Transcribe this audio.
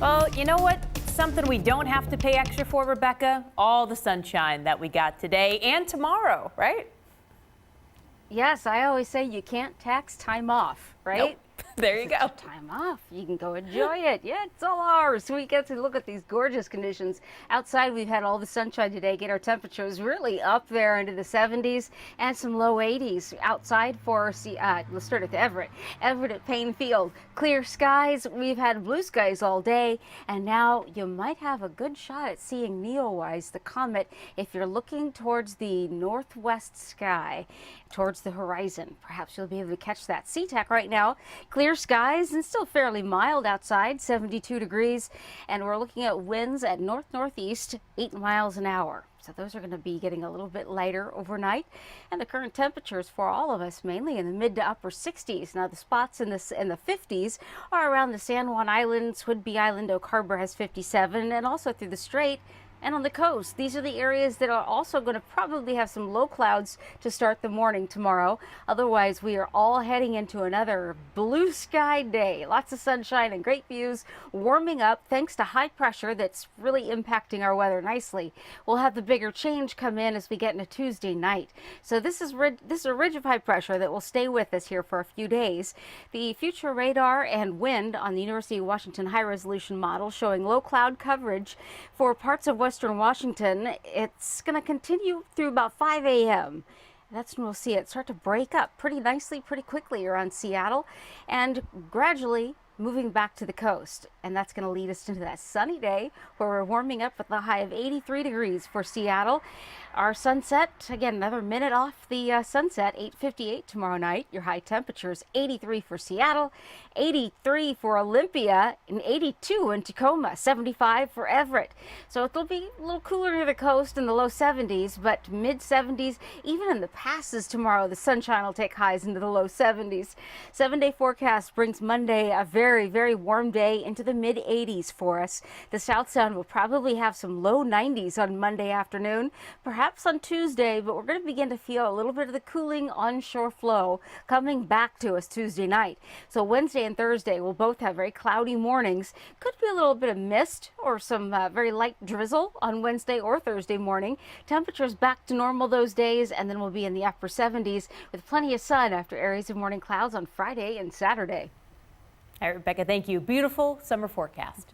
Well, you know what? Something we don't have to pay extra for, Rebecca? All the sunshine that we got today and tomorrow, right? Yes, I always say you can't tax time off, right? Nope. There you It's go. your time off. You can go enjoy it. Yeah, it's all ours. We get to look at these gorgeous conditions. Outside, we've had all the sunshine today, get our temperatures really up there into the 70s and some low 80s. Outside for, let's start at Everett. Everett at Payne Field. Clear skies. We've had blue skies all day, and now you might have a good shot at seeing Neowise, the comet, if you're looking towards the northwest sky, towards the horizon. Perhaps you'll be able to catch that. SeaTac right now. Clear skies and still fairly mild outside, 72 degrees, and we're looking at winds at northeast, 8 miles an hour. So those are going to be getting a little bit lighter overnight, and the current temperatures for all of us mainly in the mid to upper 60s. Now the spots in the 50s are around the San Juan Islands, Whidbey Island, Oak Harbor has 57, and also through the Strait. And on the coast, these are the areas that are also going to probably have some low clouds to start the morning tomorrow. Otherwise, we are all heading into another blue sky day. Lots of sunshine and great views, warming up thanks to high pressure that's really impacting our weather nicely. We'll have the bigger change come in as we get into Tuesday night. So this is a ridge of high pressure that will stay with us here for a few days. The future radar and wind on the University of Washington high resolution model showing low cloud coverage for parts of Western Washington. It's going to continue through about 5 a.m. That's when we'll see it start to break up pretty nicely, pretty quickly around Seattle, and gradually moving back to the coast. And that's going to lead us into that sunny day where we're warming up with a high of 83 degrees for Seattle. Our sunset, again, another minute off the sunset, 8:58 tomorrow night. Your high temperatures, 83 for Seattle, 83 for Olympia, and 82 in Tacoma, 75 for Everett. So it'll be a little cooler near the coast in the low 70s, but mid 70s. Even in the passes tomorrow, the sunshine will take highs into the low 70s. 7-day forecast brings Monday a very, very warm day into the mid 80s for us. The South Sound will probably have some low 90s on Monday afternoon, perhaps on Tuesday, but we're going to begin to feel a little bit of the cooling onshore flow coming back to us Tuesday night. So Wednesday and Thursday will both have very cloudy mornings. Could be a little bit of mist or some very light drizzle on Wednesday or Thursday morning. Temperatures back to normal those days, and then we'll be in the upper 70s with plenty of sun after areas of morning clouds on Friday and Saturday. All right, Rebecca, thank you. Beautiful summer forecast.